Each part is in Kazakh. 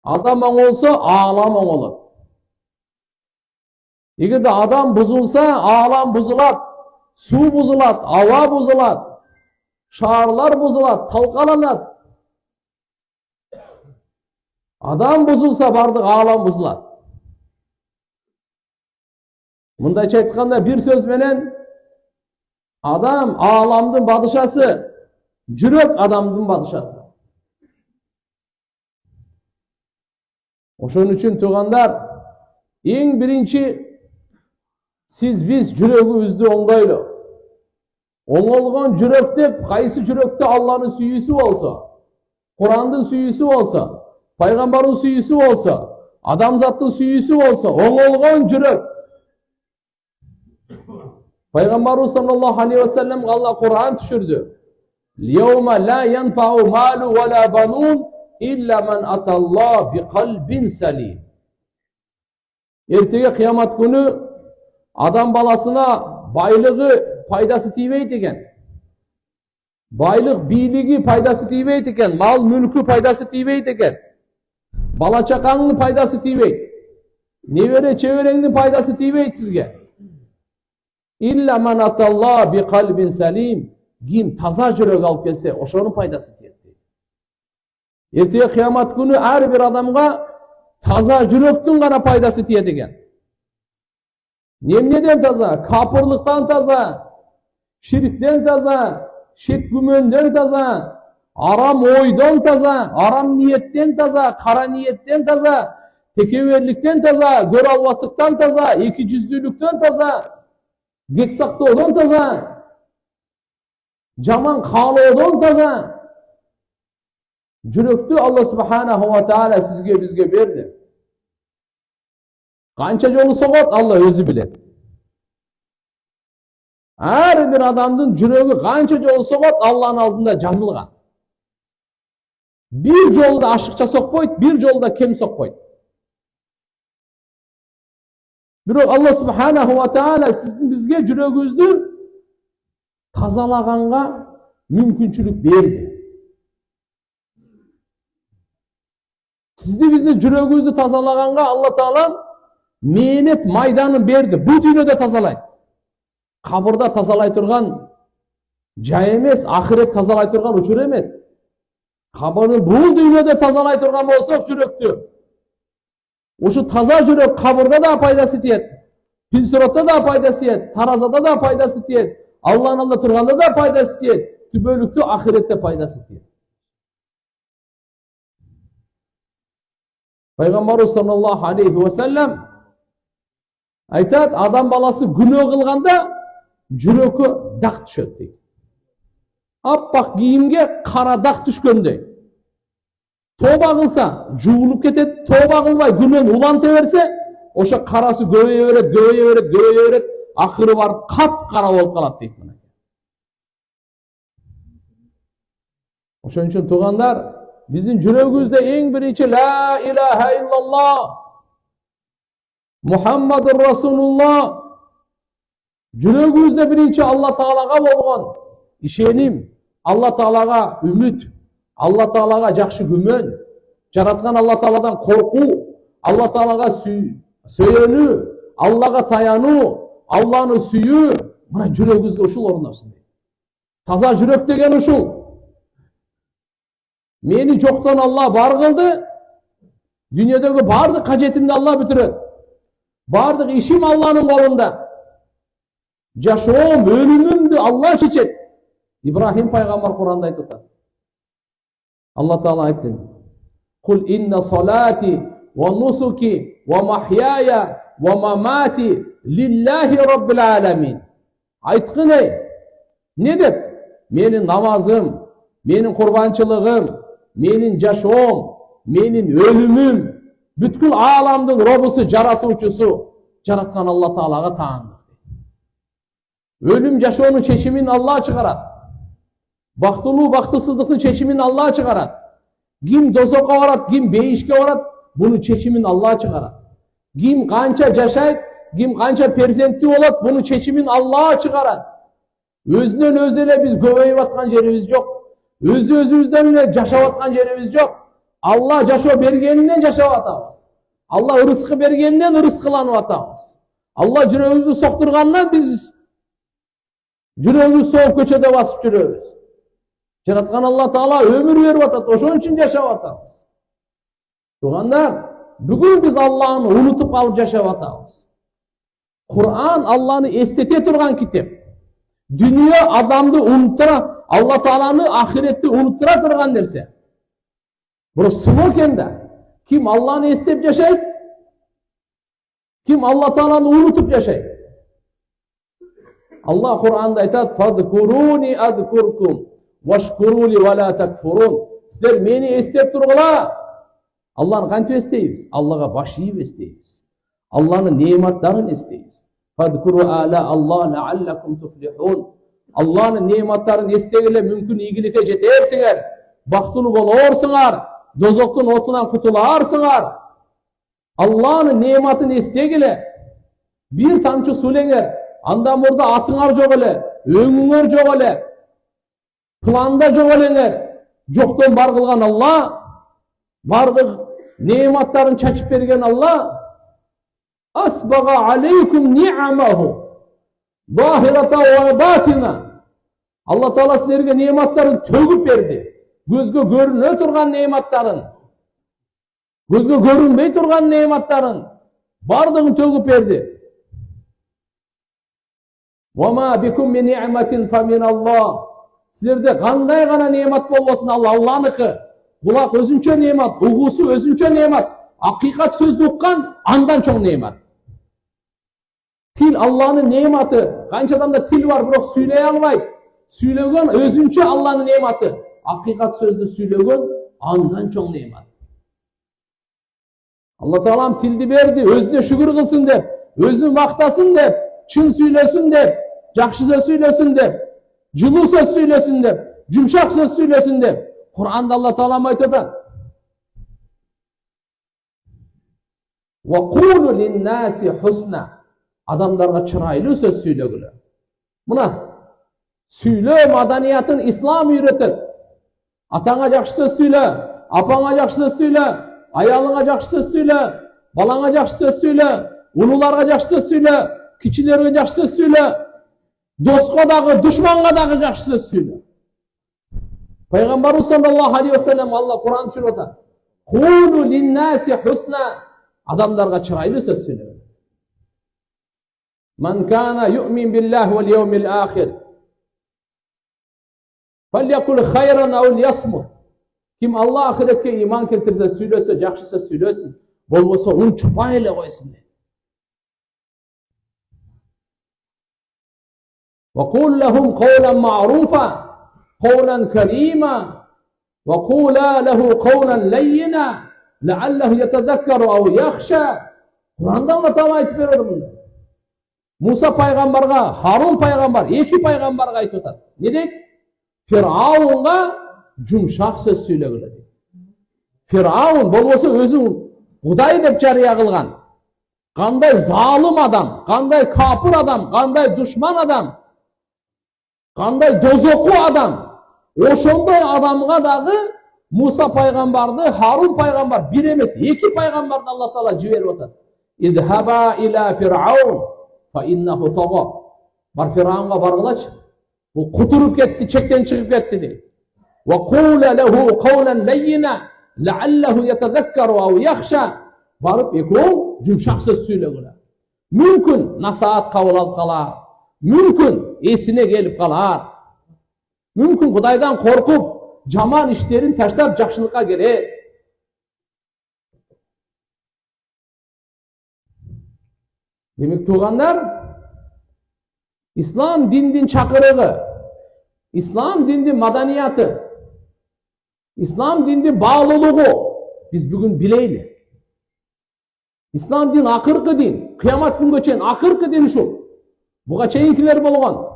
Адам оңолса, алам оңолот. Эгерде адам бузулса, алам бузулат, суу бузулат, аба бузулат, шаарлар бузулат, талкаланат. Адам бузулса, бардык алам бузулат. Мындайча айтканда, бир сөз менен адам аламдын падышасы, жүрөк адамдын падышасы. Ошон үчүн туугандар, эң биринчи сиз биз жүрөгүбүздү оңдойлу. Оңолгон жүрөк деп, кайсы жүрөктө Алланын сүйүүсү болсо, Курандын сүйүүсү болсо, пайгамбардын сүйүүсү болсо, адамзаттын сүйүүсү болсо, оңолгон жүрөк. Пайгамбарыбыз саллаллаху алейхи ва саллям Алла Куран түшүрдү. Льяума ла янфау малу ва ла банун илля ман аталла би калбин салим. Эртеге кыямат күнү адам баласына байлыгы пайдасы тийбейт экен. Байлык, бийлиги пайдасы тийбейт экен, мал мүлкү пайдасы тийбейт экен. Бала чакаңдын пайдасы тийбейт. Небере чебереңдин пайдасы тийбейт сизге. Илля ман аталла би калбин салим. Ким таза жүрөк алып келсе, ошонун пайдасы тиет. Эртеге кыямат күнү ар бир адамга таза жүрөктүн гана пайдасы тиет экен. Немнеден таза? Капырлыктан таза, ширктен таза, шек күмөндөн таза, арам ойдон таза, арам ниеттен таза, кара ниеттен таза, текеберликтен таза, көрө албастыктан таза, эки жүздүүлүктөн таза, кек сактоодон таза, жаман каалоодон таза. Жүрөктү Алла субханаху ва таала сизге бизге берди. Канча жолу согот Алла өзү билет. Ар бир адамдын жүрөгү канча жолу согот Алланын алдында жазылган. Бир жолда ашыкча сокпойт, бир жолда кем сокпойт. Бирок Алла субханаху ва таала сиздин бизге жүрөгүбүздү тазалаганга мүмкүнчүлүк берди. Сизди бизди жүрөгүбүздү тазалаганга Алла таала мээнет майданын берди. Бул дүйнөдө тазалайт. Кабырда тазалай турган жай эмес, ахирет тазалай турган учур эмес. Кабырды бул дүйнөдө тазалай турган болсок жүрөктү, ушу таза жүрөк кабырда да пайдасы тиет, пинсиротто да пайдасы тиет, таразада да пайдасы тиет, Алланын алдында турганда да пайдасы тиет, түбөлүктүү ахиретте пайдасы тиет. Пайгамбарыбыз саллаллаху алейхи ва саллям айтат, адам баласы күнөө кылганда жүрөккө дак түшөт дейт. Аппак кийимге кара дак түшкөндөй. Тоба кылса жуулуп кетет, тоба кылбай күнөөн уланта берсе, ошо карасы көбөйө берет, көбөйө берет, көбөйө берет, акыры барып кап-кара болуп калат дейт мына. Ошон үчүн туугандар, биздин жүрөгүбүздө эң биринчи ла илаха иллаллах Мухаммадур Расулуллах. Жүрөгүбүздө биринчи Алла Таалага болгон ишеним, Алла Таалага үмүт, Алла Таалага жакшы күмөн, жараткан Алла Тааладан коркуу, Алла Таалага сүйөнүү, Аллага таянуу, Алланы сүйүү, мына жүрөгүбүзгө ушул орношсун. Таза жүрөк деген ушул. Мени жоктон Алла бар кылды, дүйнөдөгү бардык кажетимди Алла бүтүрөт. Бардык ишим Алланын колунда. Жашоом, өлүмүмдү Алла чечет. Ибрахим пайгамбар Куранда айтып атат. Алла Таала айтты: "Кул инна салати ва нусуки ва махяя ва мамати лиллахи раббил аламин." Айткын ey, не деп? Менин намазым, менин курбанчылыгым, менин жашоом, менин өлүмүм бүткүл ааламдын робусу, жаратуучусу, жараткан Алла Таалага таандык. Өлүм жашоонун чечимин Алла чыгарат. Бактылуу, бактысыздыктын чечимин Алла чыгарат. Ким дозокко барат, ким бейишке барат, бунун чечимин Алла чыгарат. Ким канча жашайт, ким канча перзенттүү болот, бунун чечимин Алла чыгарат. Өзүнөн өзү эле биз көбөйүп аткан жерибиз жок. Өзүбүздөн эле жашап аткан жерибиз жок. Allah жашоо бергенинен жашап атабыз. Allah ырыскы бергенинен ырыскыланып атабыз. Allah жүрөгүбүздү соктургандан биз жүрөгүбүз сооп көчөдө басып жүрөбүз. Жараткан Алла Таала өмүр берип атат, ошон үчүн жашап атабыз. Тугандар, бүгүн биз Алланы унутуп калып жашап атабыз. Kur'an Allah'ını estete turgan kitap. Dünya adamdı unuttura, Allah Teala'nı ahirette unuttura turgan derse. Burası slogan da. Kim Allah'ını estep yaşayıp, kim Allah Teala'nı unutup yaşayıp. Allah Kur'an'da aytat, "Fadkuruni adkurkum, veşkuruli ve la takfurun." Sizler meni estep turgula. Allah'ını kantip esteyimiz? Allah'a baş yiyip esteyimiz. Allah'ın nimetlerini isteyiniz. Fadkuru ala Allah leallekum tuflihun. Allah'ın nimetlerini isteğiyle mümkün iyilikle jetersinger. Baktulu bolorsungar. Dozokun otundan kutularsıngar. Allah'ın nimetini isteğiyle bir tamçı sulenger. Andan burada atıngar жоқ ele, öngünger жоқ ele, planda жоқ elenger. Joktan bar kılgan Allah, bardık nimetlerini çaçıp bergen Allah, asbaga aleykum ni'amahu zahirata ve batina. Allah Teala sizlerge nimetlerini tөгүп berdi. Gözge görünө turgan nimetlerin, gözge görünbey turgan nimetlerin bardığını tөгүп berdi. وَمَا بِكُمْ مِنْ نِعْمَةٍ فَمِنَ اللّٰهِ. Sizlerde kanday gana nimet bolmasın Allah'nıkı. Kulak özünçe nimet, uğusu özünçe nimet, hakikat sözü ukkan andan çok nimet. Til Allah'ın nimeti. Kança adamda til var, bırak söyleye almayıp. Söylegen özünçe Allah'ın nimeti. Hakikat sözü söylegen andan çok nimet. Allah Teala'm tildi berdi, özüne şükür kılsın dep, özünü maktasın dep, çın söylesin dep, jakşı söz söylesin dep, жылуу söz söylesin dep, jumşak söz söylesin dep. Kur'an'da Allah Teala'm aytatan. Ve kulu linnâsi husna. Adamlarga çıraylı söz söylegüle. Buna söyle madaniyatın İslam öğretir. Atana jakşı söz söyle, apana jakşı söz söyle, ayalına jakşı söz söyle, balana jakşı söz söyle, ulularga jakşı söz söyle, kiçilerge jakşı söz söyle, doska dagı, düşmanga dagı jakşı söz söyle. Peygamberimiz sallallahu aleyhi ve sellem Allah Kur'an çürüyor. Kulu linnâsi husna. Adamlarga çıraylı söz söyle. Man kana yu'min billahi vel yevmil ahir felyekul hayran ev liyasmut. Kim Allah ahiretke iman keltirse söylese, jakşı söz söylesin. Bolmasa onu çupa ele koysun. Ve kul lehum kavlen ma'rufa, kavlen kerima, ve kula lehu kavlen leyyina, leallehu yetezekkeru ev yakhşa. Kur'an'da Allah Teala aytip berdi bunu. Musa paygambarga, Harun paygambar, iki paygambarga aytip atat. Ne deyip? Firavunga jumşak söz söylegile. Firavun bolmasa özün Huday dep jarıya kılgan. Kanday zalim adam, kanday kapır adam, kanday düşman adam, kanday dozoku adam. Oşonday adamga dagı Musa paygambardı, Harun paygambar bir emes, iki paygambardı Allah Teala jiberip atat. İzhaba ila Firavun fa innahu tagha. Bar Firavunga bargılaç. Bu kuturup ketdi, çekten çıkıp ketdi deyip. Ve kula lehu kavlen leyyina leallehu yetezekkeru ev yakhşa. Barıp ekon jumşak söz söylegüle. Mümkün nasihat kabul alıp kalar. Mümkün esine gelip kalar. Mümkün Kudaydan korkup jaman işlerin taşlap jakşılıkka gelir. Demek tuğanlar, İslam dindin çakırığı, İslam dindin madaniyatı, İslam dindin bağlılığı biz bugün bileyli. İslam din akırkı din, kıyamet gününe çeyin akırkı din şu. Buga çeyinkiler bolgan.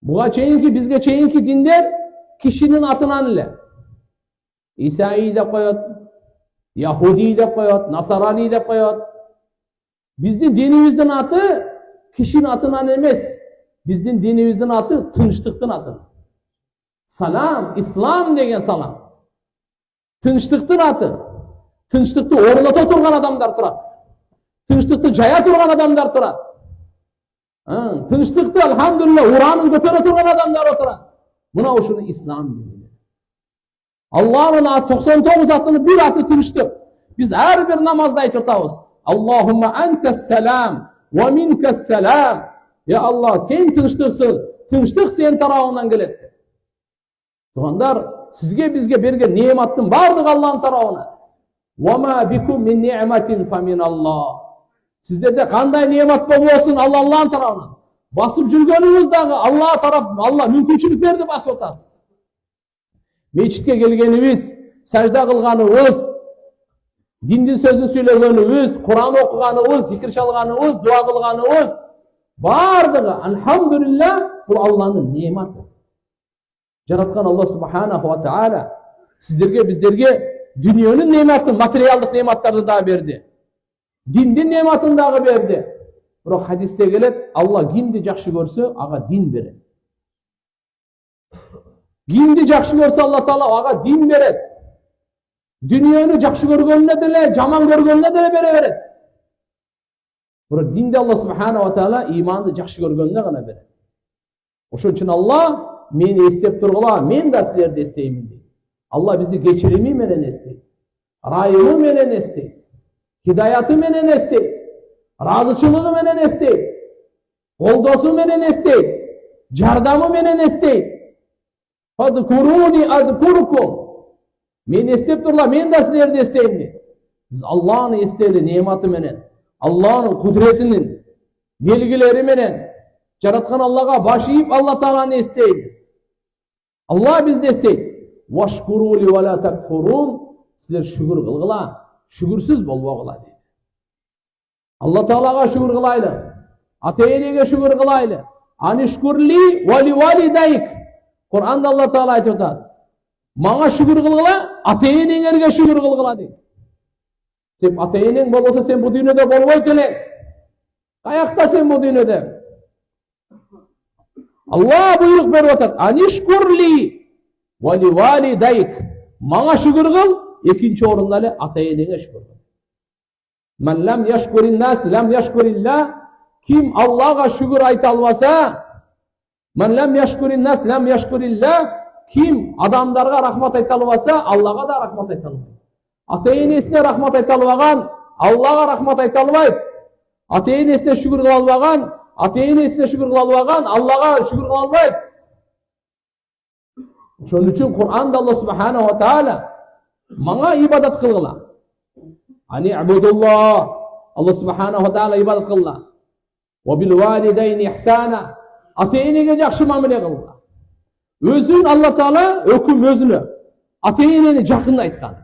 Buga çeyinki, bizge çeyinki dinler kişinin atından ile. İsa'yı da koyat, Yahudi de koyat, Nasarani de koyat. Bizden dinimizden atı kişinin atından emez. Bizden dinimizden atı tınçlıktan atı. Salam, İslam degen salam. Тынчтыктын аты. Тынчтыкты орната турган адамдар турат. Тынчтыкты жая турган адамдар турат. Тынчтыкты алхамдулилла уранын көтөрө турган адамдар отурат. Мына ушуну ислам дейт. Аллахтын 99 атынын бир аты тынчтык. Биз ар бир намазда айтып атабыз. Аллахумма антас салам ва минкас салам. Я Аллах, сен тынчтыксың. Тынчтык сен тарабыңдан келет. Тугандар, сизге бизге берген неаматтын бардыгы Аллахтын тарабынан. Ва ма бикум мин ниъматин фа мин Аллах. Сиздерде кандай неамат болбосун, Аллахтын тарабынан. Басып жүргөнүңүз дагы Аллах тарап, Аллах мүмкүнчүлүк берди, басып атасыз. Мечитке келгенибиз, сажда кылганыбыз, диндин сөзүн сүйлөгөнүбүз, Куран окуганыбыз, зикир чалганыбыз, дуа кылганыбыз, бардыгы алхамдулилла бул Аллахтын неаматы. Жараткан Аллах субханаху ва таала сиздерге, биздерге дүниөнүн неаматын, материалдык неаматтарды да берди. Диндин неаматын дагы берди. Бирок хадисте келет, Аллах кимди жакшы көрсө, ага дин берет. Кимди жакшы көрсө Аллах таала ага дин берет. Дүниөнү жакшы көргөнүнө деле, жаман көргөнүнө деле бере берет. Бирок динди Аллах субханаху ва таала иманды жакшы көргөнүнө гана берет. Ошон үчүн Аллах мени эстеп тургула, мен да силерди эстеймин дейт. Аллах бизди кечирими менен эстейт. Райымы менен эстейт. Хидаяты менен эстейт. Разычылыгы менен эстейт. Колдосу менен эстейт. Жардамы менен эстейт. Фадкуруни адкурукум. Мен эстеп турла, мен да силерди эстейм дейт. Биз Аллахны эстели неаматы менен, Аллахнын кудретинин белгилери менен, жараткан Аллахка баш ийип Аллах тааланы эстейбиз. Аллах бизди эстейт. Вашкурули ва ла такфурун. Силер шүгүр кылгыла, шүгүрсүз болбогула дейт. Аллах таалага шүгүр кылайлы. Ата-энеге шүгүр кылайлы. Анишкурли ва ли валидайк. Кур'анда Аллах таала айтып атат. Мага шүгүр кылгыла, ата-энеңерге шүгүр кылгыла дейт. Сен ата-энең болбосо сен бу дүйнөдө болбойт элең. Каякта сен бу дүйнөдө? Аллах буйрук берип атат. Анишкурли ва ли валидайк. Мага шүгүр кыл, экинчи орунда эле ата-энеңе шүгүр кыл. Ман лам яшкурин нас лам яшкурилла. Ким Аллахга шүгүр айта албаса, ман лам яшкурин нас лам яшкурилла. Ким адамдарга рахмат айта албаса, Аллахга да рахмат айта албайт. Ата-энесине рахмат айта албаган, Аллахга рахмат айта албайт. Ата-энесине шүгүр кыла албаган, ата-энесине шүгүр кыла албаган, Аллахга шүгүр кыла албайт. Ошон үчүн Кур'анда Аллах субханаху ва таала мага ибадат кылгыла. Ани абудуллах. Аллах субханаху ва таала ибадат кылгыла. Ва бил валидайни ихсана. Ата-энеге жакшы мамиле кылгыла. Өзүн Аллах таала өкүм өзүнө ата-энени жакын айткан.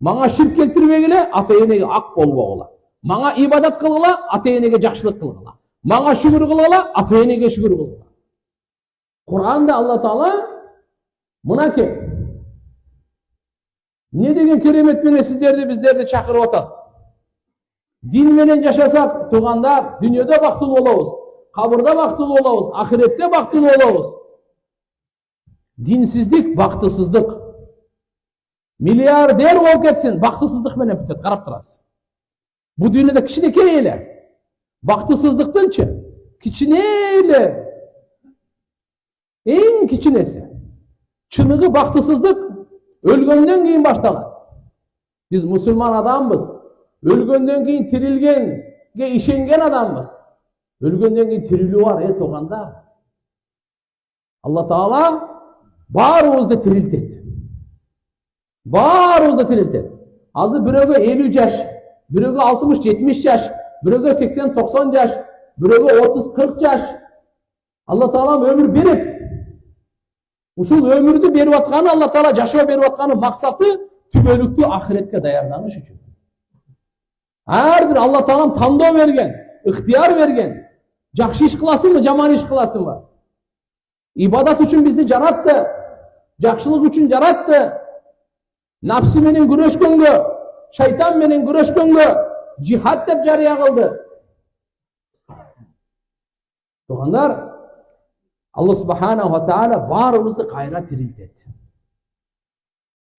Мага ширк келтирбегиле, ата-энеге ак болбогула. Мага ибадат кылгыла, ата-энеге жакшылык кылгыла. Мага шүгүр кылгыла, ата-энеге шүгүр кылгыла. Кур'анда Аллах таала мынакей не деген керемет менен сиздерди биздерди чакырып атат. Дин менен жашасак, туугандар, дүйнөдө бактылуу болобуз, кабырда бактылуу болобуз, ахиретте бактылуу болобуз. Динсиздик бактысыздык. Миллиардер болуп кетсин, бактысыздык менен бүтөт, карап турасыз. Бу дүйнөдө кичинекей эле бактысыздыктынчы, кичине эле, эң кичинеси. Чыныгы бактысыздык өлгөндөн кийин башталат. Биз мусулман адамбыз. Өлгөндөн кийин тирилгенге ишенген адамбыз. Өлгөндөн кийин тирилүү бар, туугандар. Аллах таала баарыбызды тирилтет. Баарыбызды тирилтет. Азыр бирөөгө 50 жаш, бирөөгө 60-70 жаш, бирөөгө 80-90 жаш, бирөөгө 30-40 жаш. Аллах таала өмүр берет. Ушул өмүрдү берип атканы, Аллах таала жашоо берип атканы максаты түбөлүктүү ахиретке даярданыш үчүн. Ар бир Аллах таалам тандоо берген, ыктыяр берген. Жакшы иш кыласыңбы, жаман иш кыласыңбы? Ибадат үчүн бизди жаратты. Жакшылык үчүн жаратты. Напсы менен күрөшкөнгө, шайтан менен күрөшкөнгө жихад деп жарыя кылды. Туугандар, Аллах субханаху ва таала баарыбызды кайра тирилтет.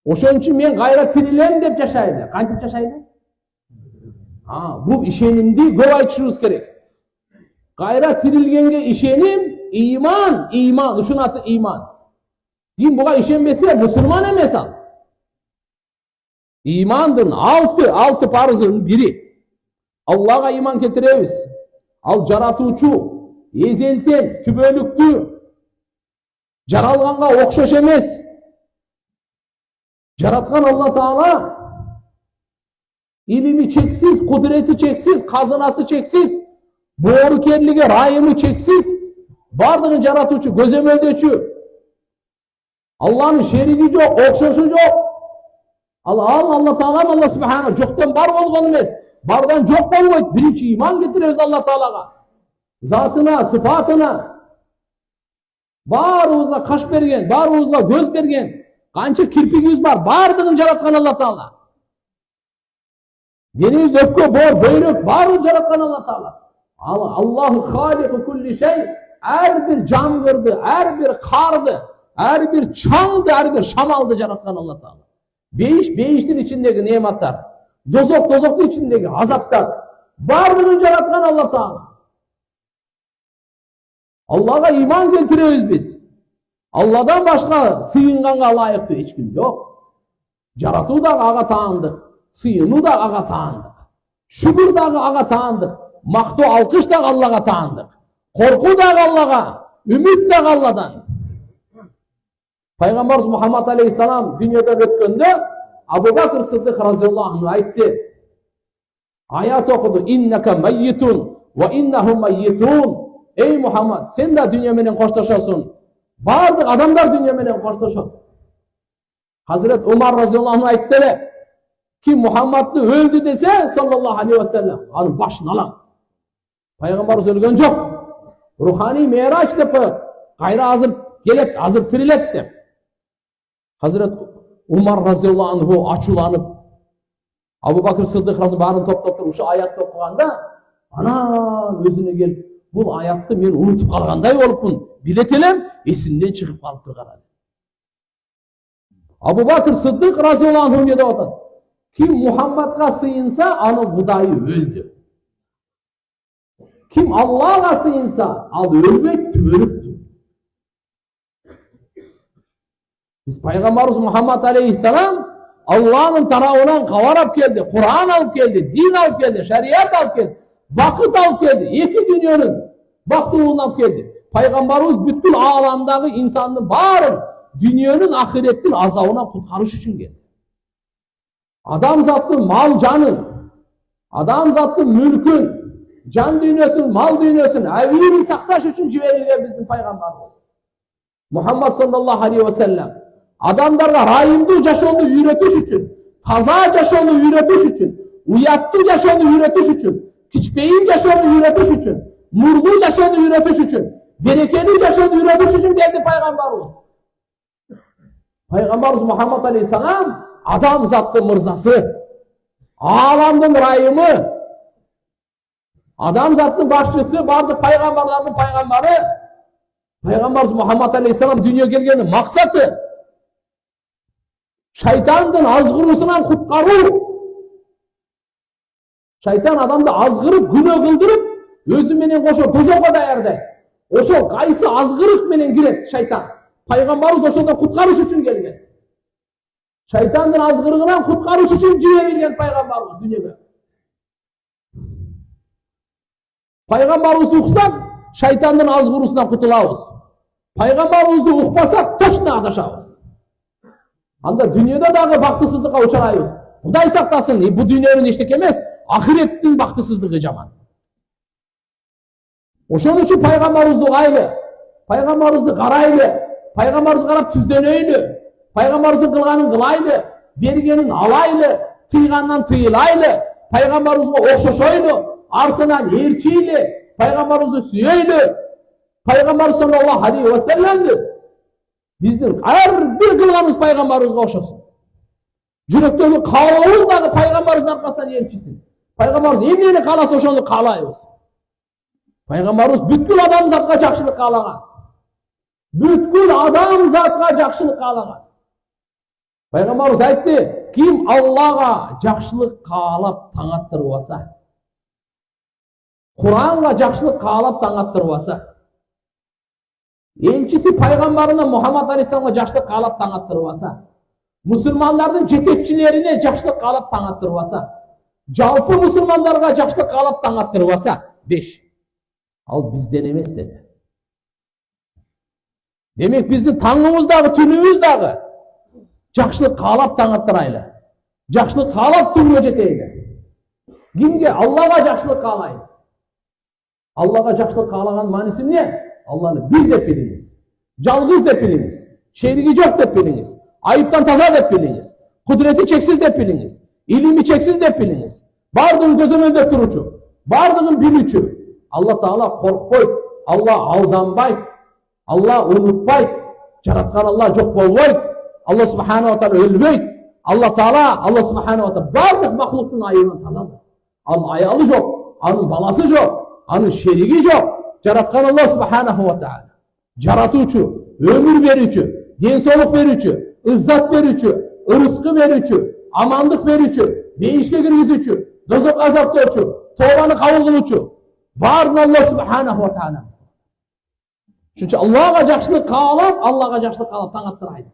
Ошон үчүн мен кайра тирилем деп жашайлы. Кантип жашайлы? Бул ишенимди көп айтышыбыз керек. Кайра тирилгенге ишеним, иман, ушунун аты иман. Ким буга ишенбесе мусулман эмес ал. Имандын алты парызынын бири. Аллага иман келтиребиз. Ал жаратуучу, эзелтен, түбөлүктүү, жаралганга окшош эмес. Жараткан Алла Таала илими чексиз, кудурети чексиз, казынасы чексиз, боорукерлиги, райымы чексиз, бардыгын жаратуучу, көзөмөлдөчү. Алланын шериги жок, окшошу жок. Алла Таала, Алла Субхана, жоктон бар болгон эмес, бардан жок болбойт. Биринчи иман келтиребиз Алла Таалага. Затына, сыфатына. Баарыбызга каш берген, баарыбызга көз берген, канча кирпигибиз бар, бардыгын жараткан Алла Таала. Дениз, өпкө, боор, бөйрөк, барын жараткан Алла Таала. Аллаху халику кулли шей, ар бир жангырды, ар бир карды, ар бир чаңды, ар бир шамалды жараткан Алла Таала. Бейиштин ичиндеги неаматтар, дозоктун ичиндеги азаптар, бардыгын жараткан Алла Таала. Аллага иман келтиребиз биз. Алладан башка сыйынганга ылайыктуу эч ким жок. Жаратуу дагы ага таандык, сыйынуу да ага таандык, шүгүр дагы ага таандык, мактоо алкыш дагы Аллага таандык, коркуу дагы Аллага, үмүт дагы Алладан. Пайгамбарыбыз Мухаммад алейхиссалам дүйнөдөн өткөндө Абу Бакр Сыддык разияллаху анху айтты. Аят окуду: "Иннака майитун ва иннахум майитун." Ey Muhammed, sen de dünya menен koştaşasın. Bardıq adamlar dünya menен koştaşat. Hazret Umar razıyallahu anh ayttılar ki Muhammed'ni öldü dese sallallahu aleyhi ve sellem, onun başını alan. Peygamberimiz ölgön yok. Ruhani meraç dep kayra azıp gelip, azıp tirilet dep. Hazret Umar razıyallahu anhu açulanıp Abu Bakr Sıddık razı barın top şu ayat okuganda ana gözüne gelip bu ayatты men unutup kalganday olupmun. Biletelem, esimden çıkıp kalıp karadı. Abu Bakr Sıddık razıyallahu anh ne deyip kim Muhammed'a sıyınsa anı Hudayı öldü. Kim Allah'a sıyınsa al ölmek tübörüktü. Biz Peygamberimiz Muhammed Aleyhisselam Allah'ın tarafından kavarap geldi, Kur'an alıp geldi, din alıp geldi, şeriat alıp geldi. Vakıt alıp geldi. İki dünyanın baktığını alıp geldi. Peygamberimiz bütün alamdaki insanın barın dünyanın ahiretin azabına kurtarış için geldi. Adam zatlı mal canın, adam zatlı mülkün, can dünyasın, mal dünyasın, evini saktaş için civerilgen bizim Peygamberimiz. Muhammed sallallahu aleyhi ve sellem adamlarga rayımdı yaşamını üyretiş için, taza yaşamını üyretiş için, uyattı yaşamını üyretiş için, kiçbeyin yaşamını üretiş için, murdu yaşamını üretiş için, berekeli yaşamını üretiş için geldi Peygamberimiz. Peygamberimiz Muhammed Aleyhisselam adam zatlı mırzası, alamdın rayımı, adam zatlı başçısı, vardı peygamberlerin peygamberi. Peygamberimiz Muhammed Aleyhisselam dünya gelgenin maksatı şeytanın azgırısından kutkarı. Şeytan adamды azgırıp, günah kıldırıp, özü menen koşo dozoga dayarday. Oşo kaysı azgırık menen giret şeytan. Peygamberimiz oşodan kutkarış üçün gelgen. Şeytanın azgırığından kutkarış üçün civerilgen Peygamberimiz dünyada. Peygamberimizdi uksak, şeytanın azgırısından kutulabız. Peygamberimizdi ukmasak, toşna adaşabız. Anda dünyada dağı baktısızlığa uçarayız. Kuday saktasın, bu dünyanın eşlik emez. Ahiretin baktısızlığı jaman. Oşon üçün Peygamberimizdi gaylı, Peygamberimizdi karaylı, Peygamberimiz karap tüzdenöylü, Peygamberimizin kılganın kılaylı, bergenin alaylı, tıygandan tıyılaylı, Peygamberimizge okşoşoylu, artından erçiyli, Peygamberimizdi süyeylü, Peygamberimiz sallallahu aleyhi ve sellem'di. Bizden her bir kılganımız Peygamberimizge okşosun. Yürekteki kalağımız da Peygamberimizin arkasından erçisin. Peygamberimiz emniyeni kalası oşondu kalayız. Peygamberimiz bütkül adam zatqa jakşılık kalagan. Bütkül adam zatqa jakşılık kalagan. Пайғамбарымыз айтты, ким Аллаға жақсылық қалап таң аттырып алса, Құранға жақсылық қалап таң аттырып алса, елшісі пайғамбарына Мұхаммад алейхиссаламға жақсылық қалап таң аттырып алса, мұсылмандардың жетекшілеріне жақсылық қалап таң аттырып алса, жалпы мұсылмандарға жақсылық қалап таң аттырып алса, 5. Ал бізден емес деді. Демек біздің таңымыздағы, түніміздағы жақсылық қалап таң аттырайлы. Жақсылық қалап түнге жетейлі. Кімге? Аллаға жақсылық қалайын. Аллаға жақсылық қалаған мәнісі не? Алланы бір деп біліңіз, жалғыз деп біліңіз, шерігі жоқ деп біліңіз, айыптан таза деп біліңіз, құдіреті чексіз деп біліңіз, илimi чексіз деп біліңіз, бардығын көзөмөлдөп тұручу, бардығын билүүчү. Алла Таала қорқпойт, Алла алданбайт, Алла унутпайт, жараткан Алла жоқ болбойт, Алла Субханала Таала өлбөйт. Алла Таала, Алла Субханала Таала бардық мақлуктун айынан тазады. Ал аялы жоқ, анын баласы жоқ, анын шериги жоқ. Жараткан Алла Субханаху ва Таала. Жаратуучу, өмүр берүүчү, денсаулык берүүчү, ыззат берүүчү, ырыскы берүүчү, амандык берүүчү, бейишке киргизүүчү, дозок азаптоочу, тообаны кабыл кылуучу. Барын Алла Субханаху ва Таала. Çünkü Allah'a жақсылық қалап, Allah'a жақсылық қалап таң аттырайды.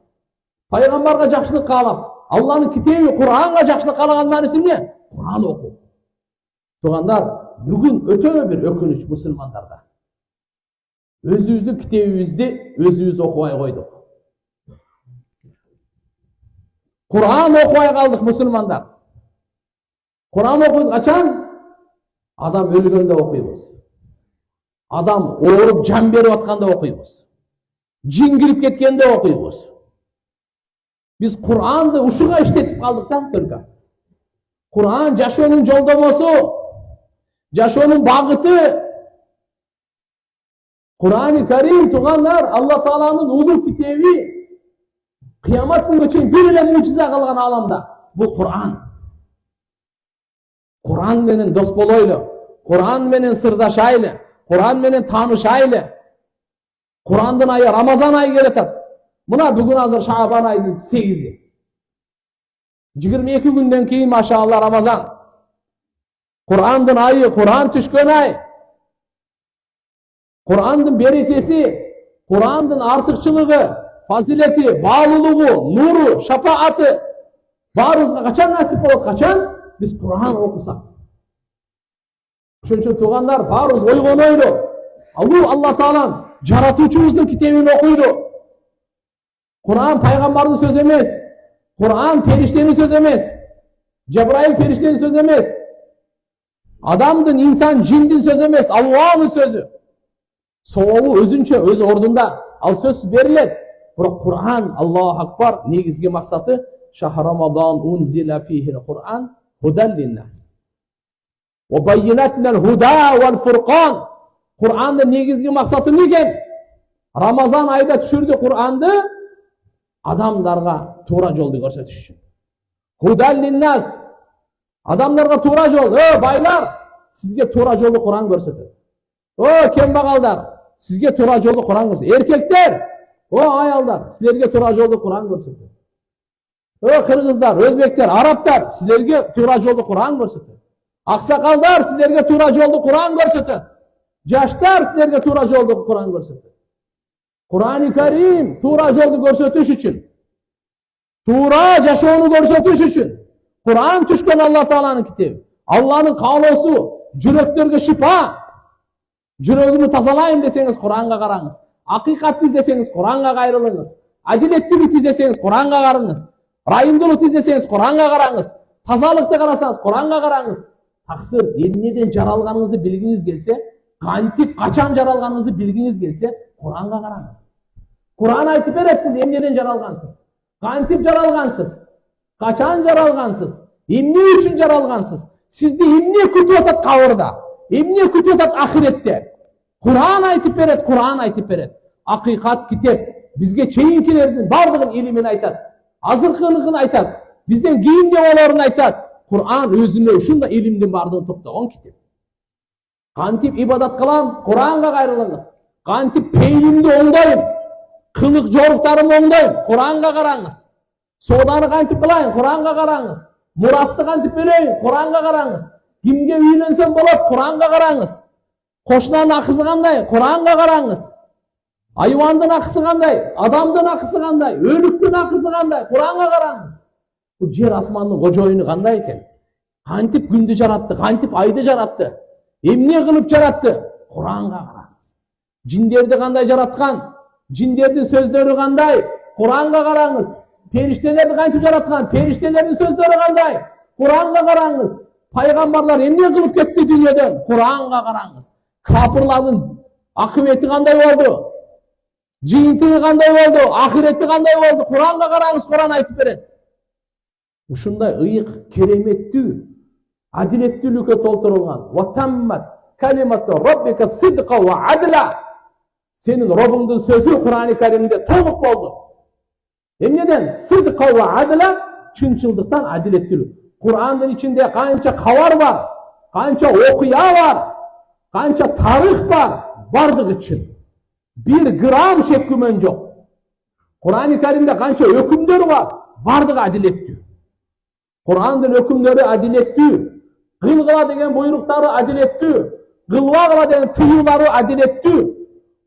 Пайғамбарға жақсылық қалап, Allah'ın китеби Kur'an'a жақсылық қалаған мәнісі не? Kur'an оқу. Туғандар, бүгін өте бір өкініш мұсылмандарда. Өзіміздің китебімізді өзіміз оқымай қойдық. Kur'an оқымай қалдық мұсылмандар. Kur'an оқиды қачан? Адам өлгенде оқимыз. Адам оғырып жан беріп атқанда оқимыз. Жин кіріп кеткенде оқимыз. Біз Құр'анды ұшыға іштетіп қалдықтан түркі. Құр'ан жашоонун жолдомосу, жашоонун бағыты. Құр'ан-ы Карим туғандар Алла Тааланын улуу китеби. Қиямат күнге чейин бир эле мужиза калган аламда бул Құр'ан. Құр'ан менен дос болойлу, Құр'ан менен сырдашайлы, Kur'an менен таанышайлы. Kur'andын айы Рамазан айы келатат. Мына бүгүн азыр Шаабан айынын 8-и. 22 күндөн кийин машалла Рамазан. Kur'andын айы, Kur'ан түшкөн ай. Kur'andын берекеси, Kur'andын артыкчылыгы, фазилети, баалуулугу, нуру, шапааты баарыбызга качан насип болот? Качан биз Kur'an окусак. Ошон үчүн туугандар, баарыбыз ойгонойлу. Алла Таалам жаратуучубуздун китебин окуйлу. Kur'an пайгамбардын сөзү эмес. Kur'an периштенин сөзү эмес. Жабраил периштенин сөзү эмес. Адамдын, инсан, жиндин сөзү эмес, Аллахтын сөзү. Соолу өзүнчө, өз ордунда. Ал сөз берилет. Бирок Kur'an, Аллаху акбар, негизги максаты Шахрамадан унзила фихил Kur'an худан линнас. وبينات من الهدى والفرقان. Kur'an'da негизги максаты неген? Рамазан айда түшүрдү Kur'an'ды адамдарга туура жолду көрсөтүш үчүн. Худан линнас. Адамдарга туура жол. Байлар, сизге туура жолду Kur'an көрсөтөт. Кембагалдар, сизге туура жолду Kur'an көрсөтөт. Эркектер, аялдар, силерге туура жолду Kur'an көрсөтөт. Кыргыздар, өзбектер, арабтар, силерге туура жолду Kur'an көрсөтөт. Аксакалдар, силерге туура жолду Kur'an көрсөтөт. Жаштар, силерге туура жолду Kur'an көрсөтөт. Kur'an-ı Karim туура жолду көрсөтүш үчүн, туура жашоону көрсөтүш үчүн Kur'an түшкөн Алла Тааланын китеби. Алланын каалоосу, жүрөктөргө шифа. Жүрөгүмдү тазалайын десеңиз Kur'anга караңыз. Акыйкатты издесеңиз Kur'анга кайрылыңыз. Адилеттүүлүктү издесеңиз Kur'анга караңыз. Райымдуулукту издесеңиз Kur'анга караңыз. Тазалыкты карасаңыз Kur'анга караңыз. Таксыр, эмнеден жаралганыңызды билгиңиз келсе, кантип качан жаралганыңызды билгиңиз келсе, Kur'anга караңыз. Kur'an айтып берет, сиз эмнеден жаралгансыз, кантип жаралгансыз, качан жаралгансыз, эмне үчүн жаралгансыз, сизди эмне күтүп атат кабырда, эмне күтүп атат ахиретте. Kur'an айтып берет, Kur'an айтып берет. Акыйкат китеп бизге чейинкилердин бардыгын илимин айтат, азыркылыгын айтат, бизден кийинки болорун айтат. Kur'an өзүнө ушундай илимдин бардыгын топтогон китеп. Кантип ибадат кылам, Kur'анга кайрылыңыз. Кантип пейилимди оңдойм, кылык жоруктарымды оңдойм, Kur'анга караңыз. Soodаны кантип кылайын? Куранга караңыз. Мурасты кантип берейин? Куранга караңыз. Кимге үйлөнсөм болот? Куранга караңыз. Кошунанын акысы кандай? Куранга караңыз. Айвандын акысы кандай? Адамдын акысы кандай? Өлүктүн акысы кандай? Куранга караңыз. Бул жер асмандын кожоюну кандай экен? Кантип күндү жаратты? Кантип айды жаратты? Эмне кылып жаратты? Куранга караңыз. Жиндерди кандай жараткан? Жиндердин сөздөрү кандай? Куранга караңыз. Периштелерди кантип жараткан? Периштелердин сөздөрү кандай? Куранга караңыз. Пайгамбарлар эмне кылып кетти дүйнөдөн? Куранга караңыз. Капырлардын акыбети кандай болду? Жыйынтыгы кандай болду? Ахирети кандай болду? Куранга караңыз, Куран айтып берет. Ушундай ыйык, кереметтүү, адилеттүүлүккө толтурулган. Ва таммат калимату раббика сидқа ва адла. Сенин Робуңдун сөзү Куран-ы Каримде толук болду. Эмнеден? Сидқа ва адла, чынчылдыктан, адилеттүүлүк. Курандын ичинде канча кабар бар, канча окуя бар, канча тарых бар, бардыгы чын. Bir gram şek kümen yok. Kur'an-ı Kerim'de kança hükümleri var. Bardыгы adilettүү. Kur'an'ın hükümleri adilettүү. Kılgıla degen buyrukları adilettүү. Kılgıla degen tıyıları adilettүү.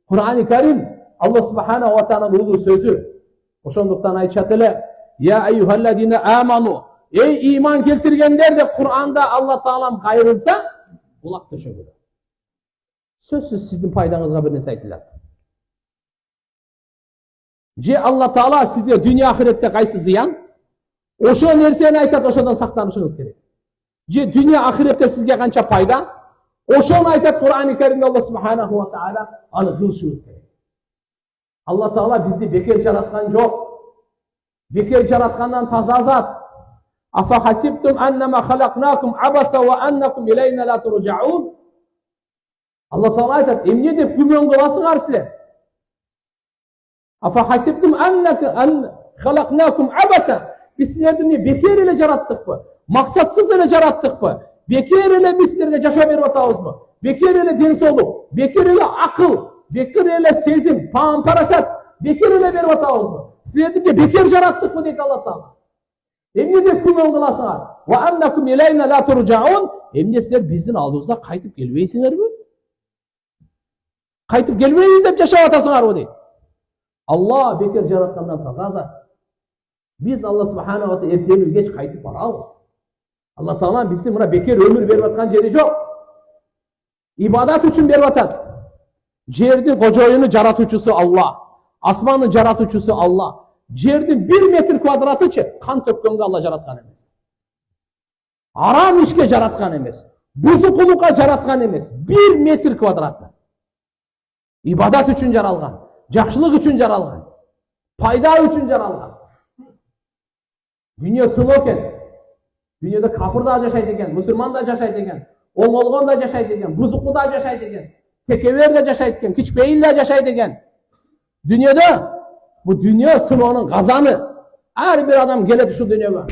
Kur'an-ı Kerim Allah Subhanahu wa Ta'ala'nın ulu sözü. Oşonduktan aytışat ele. Ya eyyuhellezine amanu. Ey iman keltirgenler de Kur'an'da Allah Ta'ala'm kayırılsa kulak döşebilir. Sözsüz sizin paydanızga bir narsa aytılат. Je Allah Taala sizde dünya ahirette kaysı ziyan? Oşo nerseni aytat, oşodan saklanışınız gerek. Je dünya ahirette sizge kança payda? Oşonu aytat Kur'an-ı Kerim'de Allah Subhanahu wa Ta'ala anı kılışınız gerek. Allah Taala bizi beker jaratkan yok. Beker jaratkandan taza zat. Afa hasibtum annama halaknakum abasa ve annakum ileyna la turja'un. Allah Taala aytat, emne dep күмөн кыласыңар силер? Afa hasibtum an halaknakum abasa. Biz sizlerden bekar ile jarattık mı? Maksatsız ile jarattık mı? Bekar ile biz sizlerge yaşa berip atabız mı? Bekar ile densoluk, bekar ile akıl, bekar ile sezim, parasat, bekar ile berip atabız mı? Sizlerden bekar jarattık mı deydi Allah Taala. Emne dep күмөн kılasыңар? Wa annakum ilayna la turja'un. Emne sizler bizden aldığımızda kaytıp gelmeysinger mi? Kaytıp gelmeyiz dep yaşap atasыңар mı deydi. Allah bekar jaratkandan taza. Biz Allah Subhanahu wa Ta'ala erteli geç kaytıp barabız. Allah Ta'ala bizde buna bekar ömür berip atkan jeri yok. İbadat üçün berip atan. Jerdin kojoyunu jaratuvчусу Allah. Asmanın jaratuvчусу Allah. Jerdin 1 metr kvadratı kan tökkөнгө Allah jaratkan emes. Aram işke jaratkan emes. Buzukulukka jaratkan emes. 1 metr kvadratı. İbadat üçün jaralgan. Жақшылық үшін жаралған. Пайда үшін жаралған. Дүние сұлу екен. Дүниеде кафыр да жашайды екен, мұсылман да жашайды екен, оңолгон да жашайды екен, бұзықы да жашайды екен, текебер де жашайды екен, кичпейил да жашайды екен. Дүниеде bu dünya sınavının kazanı. Her bir adam geledi şu dünyaya.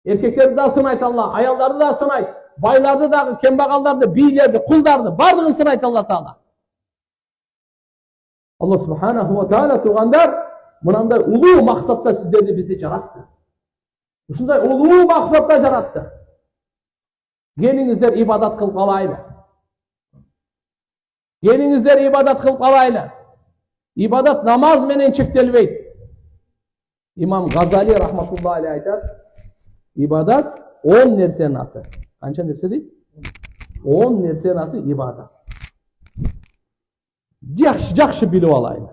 Erkekleri de sınayt Allah, ayalları da sınayt, bayları da, kembagalları da, biylerdi, kuldardı, bardığını sınayt Allah Teala. Allah Subhanahu wa Ta'ala tuğandar, mınanday ulu maksatta sizlerdi bizi jarattı. Uşunday ulu maksatta jarattı. Gelinizler ibadat kılıp alaylı. Gelinizler ibadat kılıp alaylı. İbadat namaz menen çektelbeyt. İmam Gazali rahmatullahi aleyh aytar. İbadat 10 nersenin atı. Kança nerse değil? 10 nersenin atı ibadat. Жақшы bilip alaylı.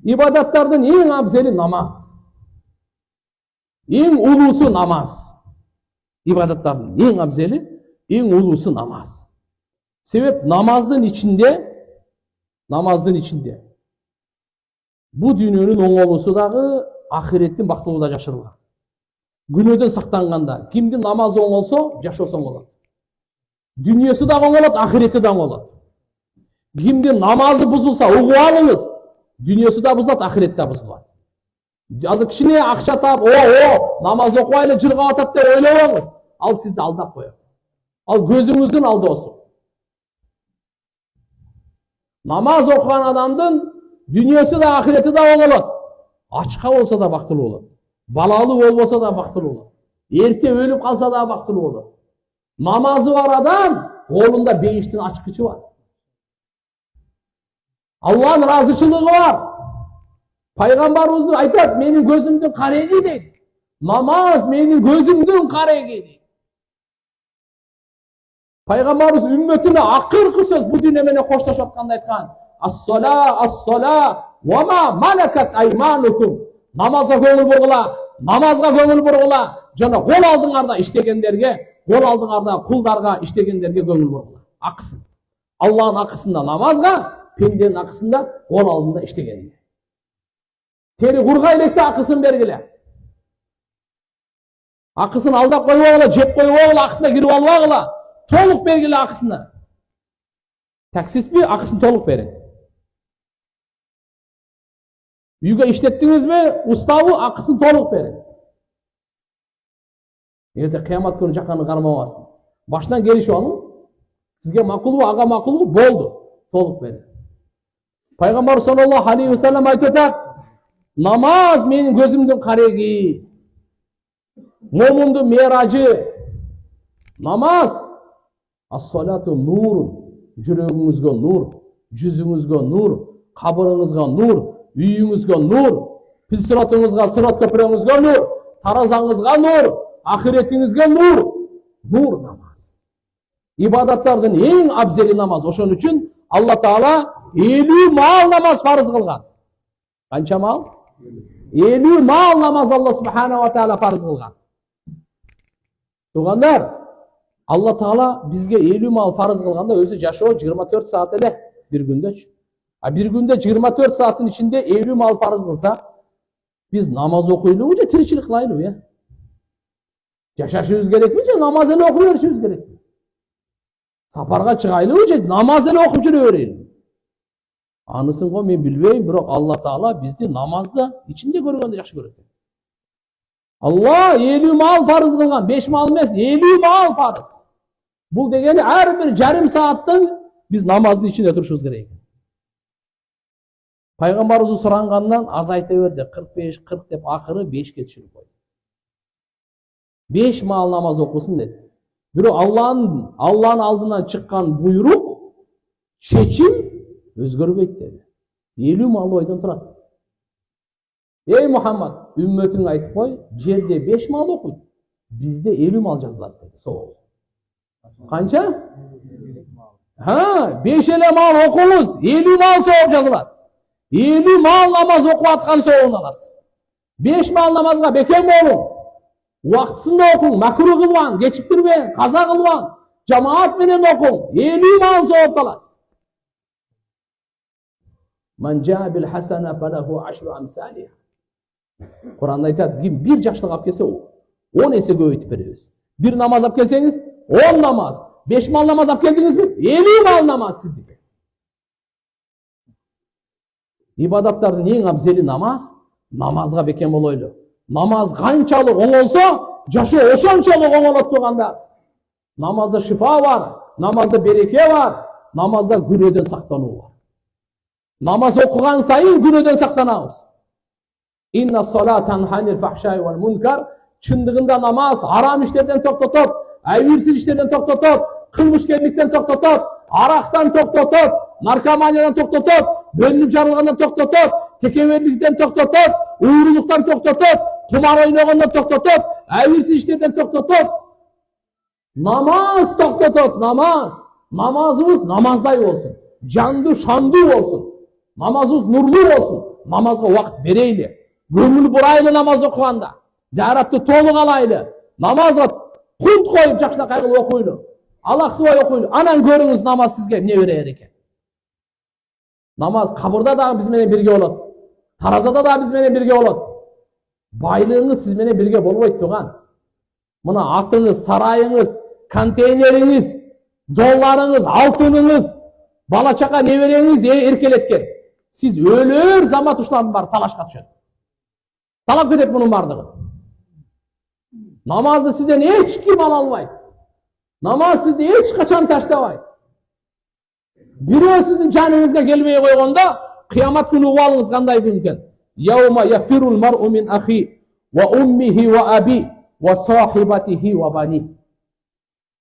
İbadatlardan en abzeli namaz. En ulusu namaz. İbadatlardan en abzeli, en ulusu namaz. Sebep namazın içinde bu dünyanın oңолусу dagı ahiretin baktığında yaşırlar. Günödön saktanganda kimdi namaz oңolso, yaşoso oңolot. Dünyası da oңolot, ahireti de oңolot. Kimdi namazı buzulsa, uğu alınız. Dünyası da buzulot, ahireti de buzulot. Azı kişine akça tap, namaz okuayla cırga atat der öyle al sizde aldap koyar. Al gözünüzün aldı olsun. Namaz okuyan adamdın dünyası da ahireti de oңolot. Ачка болса да бактылуу болот. Балалуу болбосо да бактылуу болот. Эрте өлүп калса да бактылуу болот. Намазы бар адам колунда бейиштин ачкычы бар. Алланын ыраазычылыгы бар. Пайгамбарыбыз айтат, менин көзүмдүн кареги дейт. Намаз менин көзүмдүн кареги дейт. Пайгамбарыбыз үммөтүнө акыркы сөз бу дүйнө менен коштошуп атканда айткан: Ас-сала, ва ма малакат айманукум. Намазга көңүл бургула, намазга көңүл бургула, жана кол алдыңарда иштегендерге, кол алдыңарда кулдарга иштегендерге көңүл бургула. Акысын. Алланын акысында намазга, пенденин акысында кол алдында иштегенге. Тери кургай электе акысын бергиле. Акысын алдап койбогула, жеп койбогула, акысына кирип албагыла. Толук бергиле акысына. Таксистпи, акысын толук бериң. Үйгө иштеттиңизби, устабы, акысын толук бериң. Эрте кыямат күнү жаканы кармабасын. Башынан келишип алың. Сизге макулбу, ага макулбу, болду. Толук бериң. Пайгамбар саллаллаху алейхи ва саллям айтат: намаз менин көзүмдүн кареги, момундун меражы. Намаз ас-салату нурун, жүрөгүңүзгө нур, жүзүңүзгө нур, кабырыңызга нур, үйүңүзгө нур, пилсиратыңызга, сырат көпүрөңүзгө нур, таразаңызга нур, ахиретиңизге нур. Нур намаз. Ибадаттардын эң абзели намаз. Ошон үчүн Алла Таала 50 мал намаз фарыз кылган. Канча мал? 50 мал намаз Алла Субхана ва Таала фарыз кылган. Тугандар, Алла Таала бизге 50 мал фарыз кылганда өзү жашоо 24 саат эле бир күндөчү. А бир күндө 24 сааттын ичинде 50 мал фарыз кылса, биз намаз окуйлубу же тиричилик кылайлыбы, э? Жашашыбыз керекпи же намаз эле окуп беришибиз керекпи? Сапарга чыгайлыбы же намаз эле окуп жүрө берели? Анысын го мен билбейм, бирок Алла Таала бизди намазда ичинде көргөндө жакшы көрөт. Алла 50 мал фарыз кылган, 5 мал эмес, 50 мал фарыз. Бул дегени ар бир жарым сааттын биз намаздын ичинде турушубуз керек. Пайгамбарыбыз сурангандан азайта берди, 45-40 деп акыры 5ке түшүрүп койду. 5 мал намаз окусун деди. Бирок Алланын алдынан чыккан буйрук, чечим өзгөрбөйт деди. 50 мал ойдон турат. Ey Muhammed, ümmetine aytıp koy, жерде 5 mal okuydu. Bizde 50 mal жазылат dedi. Soğuk. Kança? Ha, 5 ele mal okuyuz, 50 mal soğuk жазылат. 50 mal namaz okup atkan soğuğun alası. 5 mal namazga bekem olun. Vaktısında okun, makruh kılvan, geçiktirmeyin, kaza kılvan, cemaat menen okun, 50 mal soğuk alası. Man cabil hasana felahu aşru amsaliha. Kur'an'da aytadi, kim bir жақсылық алып келсе, 10 есе көбейтіп беребиз. Bir namaz алып келсеңиз, 10 namaz. 5 mal namaz алып келдиңизби? 50 mal namaz сиздики. Ибадаттардын эң абзели намаз, намазга бекем болойлу. Намаз канчалык оңолсо, жашоо ошончолук оңолот турганда. Намазда шифа бар, намазда береке бар, намазда күнөөдөн сактануу бар. Намаз окуган сайын күнөөдөн сактанабыз. Inna salatan hanil fahşai wal munkar. Çındığında namaz haram işlerden toktotop, ayvirsiz işlerden toktotop, kılmışkenlikten toktotop, araktan toktotop, narkomanyadan toktotop, bölünüp jarılgandan toktotop, tekeverlikten toktotop, uğurluktan toktotop, kumar oynagandan toktotop, ayvirsiz işlerden toktotop. Namaz toktotop, namaz. Namazımız namazday olsun. Canlı şanlı olsun. Namazımız nurlu olsun. Namazga vakt vereyli. Көңіл бұрайлы намаз оқығанда, жаратты толық алайлы, намазға құлт қойып жақшына қайғылы оқуйлы, алақсуай оқуйлы, анан көріңіз намаз сізге не берер екен. Намаз қабырда да бізменен бірге болады, таразада да бізменен бірге болады. Байлығыңыз сізменен бірге болмайды туған. Мына атыңыз, сарайыңыз, контейнеріңіз, долларыңыз, алтыныңыз, бала чақа небереңіз еркелеткен. Сіз өлер замат ұшынан бар талашқа түшеді. Талап кетет мұның бардығы. Намазды сізден еш кім ала албайды. Намаз сізді еш қачан таштабайды. Бирөө сіздің жаныңызға келмей қойғанда, қиямат күні уалыңыз қандай мүмкін. يوم يفر المرء من أخيه وأمه وأبيه وصاحبته وبنيه.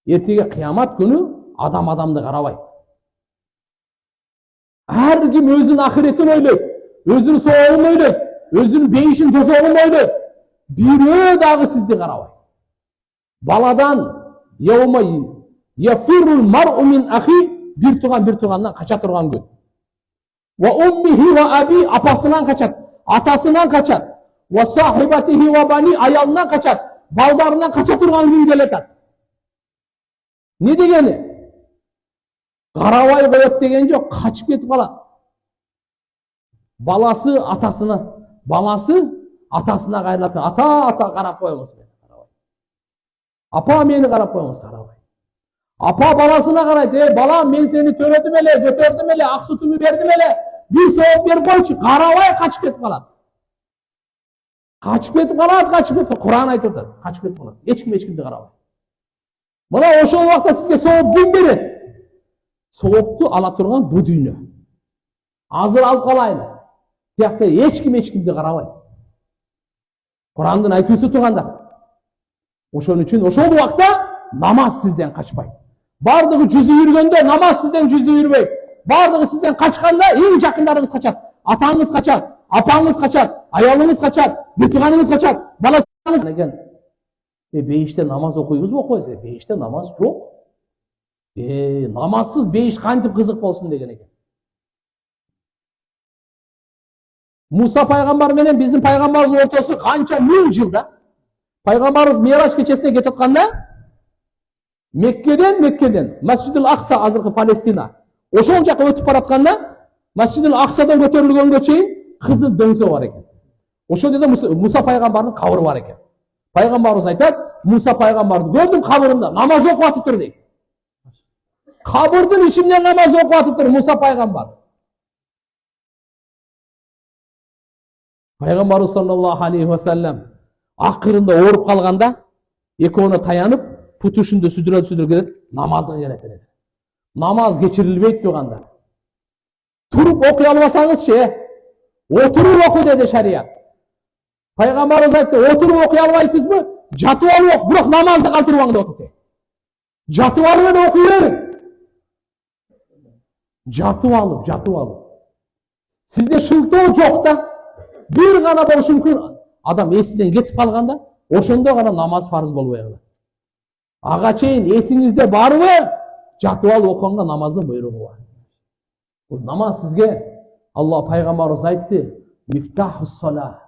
Ертеге қиямат күні адам адамды қарабайды. Әркім өзінің ақыретін ойлайды, өзінің соғын ойлайды, өзінің бейішін тозоғын ойлайды. Бүйрі дағы сізді қарабайды. Баладан яфирул мар'у мин ахи, бір туғаннан қаша тұрған күн. Ва уммихи ва аби, апасынан қашады, атасынан қашады. Ва сахибатихи ва бани, аялынан қашады, балдарынан қаша тұрған күн келетеді. Не дегені? Қарабай қояды деген жоқ, қашып кетіп қалады. Баласы атасына қайырлады. Ата қарап қойыңыз мені. Апа мені қарап қойыңыз, қарабай. Апа баласына қарайды, балам мен сені төледім еле, көтердім еле, ақ сүтімі бердім еле, бір соғып беріп қойшы. Қарабай қашып кетіп қалады. Құран айтып отыр, қашып кетіп қалады. Ешкімді қарабай. Мына ошол уақытта сізге соғып кім береді? Соғыпты ала тұрған бұл дүние. Азыр алып қалайын. Тияқты ешкімді қарабай. Құрандың айтуысы тұрғанда. Ошол үчүн ошол уақытта намаз сізден қашпайды. Бардығы жүзі үргенде намаз сізден жүзі үрбейді. Бардығы сізден қашқанда ең жақындарыңыз қашады. Атаңыз қашады, апаңыз қашады, аялыңыз қашады, бүтіғаныңыз қашады, балаңыз. Бейіште намаз оқиыңыз ба оқойсыз? Бейіште намаз жоқ. Намазсыз бейіш қантып қызық болсын деген екен. Муса пайғамбар менен біздің пайғамбарымыз ортасы қанша мың жылда. Пайғамбарымыз Мираж кечесіне кетіп жатқанда Меккеден Масжидул Ақса, азыркы Палестина, ошол жаққа өтіп бара жатқанда Масжидул Ақсадан көтерілгенге чейин қызыл дөңсө бар екен. Ошол жерде Муса пайғамбардың қабыры бар екен. Пайғамбарымыз айтады, Муса пайғамбарды көрдім қабырында, намаз оқып жатып тұр дейді. Қабырдың ішінде намаз оқып жатып тұр Муса пайғамбар. Пайғамбарымыз саллаллаху алейхи ва саллям ақырында орып қалғанда, екеуіне таянып, пұты ұшында сүдіріп келеді, намазға келеді. Намаз кешірілбейді тұрғанда. Тұрып оқи албасаңыз ше, отырып оқы деді шариат. Пайғамбарымыз айтты, отырып оқи албайсыз ба? Жатып алып оқ, бірақ намазды қалтырып алыңыз оқы. Жатып алып оқи берің. Жатып алып. Сізде шылтау жоқ та, бір ғана болушы мүмкін. Адам есінен кетіп қалғанда, ошондо ғана намаз парыз болбой калат. Ага чейин есіңізде барбы? Жатып алып оқығанға намаздың бұйрығы бар. Осы намаз сізге Алла пайғамбарымыз айтты, мифтахус сала,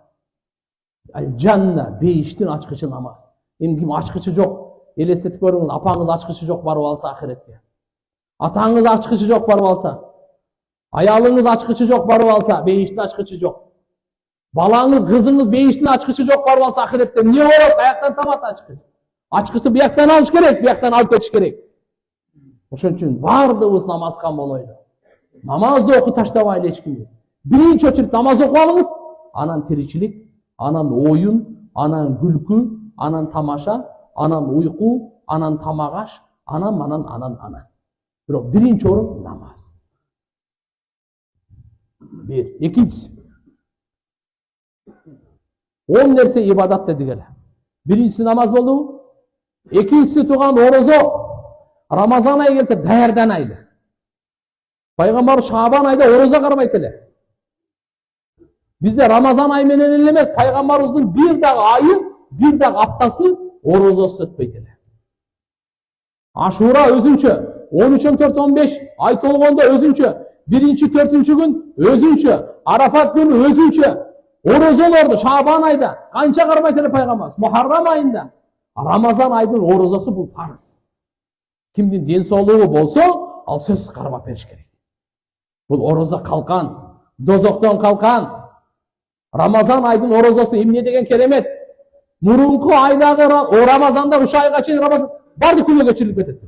аль-жанна, бейіштің ашқышы намаз. Кім ашқышы жоқ? Елестетіп көріңіз, апаңыз ашқышы жоқ барып алса ақиретке. Атаңыз ашқышы жоқ барып алса, аялыңыз ашқышы жоқ барып алса, бейіштің ашқышы жоқ. Балаңыз, қызыңыз бейіштің ашқышы жоқ барып алса ақиретте не болады? Аяқтан табады ашқышы. Ашқышты бұяқтан алыш керек, бұяқтан алып кетіш керек. Ошон үчүн бардығыз намазға болойлу. Намазды оқы таштабайлы ешкімге. Биринчи очередь намаз оқып алыңыз, анан тиричилик, анан ойын, анан күлкү, анан тамаша, анан уйку, анан тамагаш, анан. Бирок биринчи орун намаз. Бир, экинчиси. 10 нерсе ибадат дедик эле. Биринчиси намаз болду. Экинчиси турган орозо. Рамазан айы келти даярданайды. Пайгамбар Шабан айда орозо кармайт эле. Бизде Рамазан айы менен эле эмес, пайгамбарыбыздын бир дагы айы, бир дагы аптасы орозосуз өтпөйт эле. Ашура өзүнчө, 13-14-15 ай толгондо өзүнчө, 1-4 күн өзүнчө, Арафат күнү өзүнчө. Орозолорду Шабан айда канча кармайт эле пайгамбарыбыз? Мухаррам айында. Рамазан айдын орозосу бул фарыз. Кимдин ден соолугу болсо, ал сөзсүз кармап бериш керек. Бул орозо калкан, дозоктон калкан. Рамазан айдын орозосу эмне деген керемет. Мурунку айдагы Рамазанда ушу айга чейин Рамазан барды күнөө кечирилип кетет.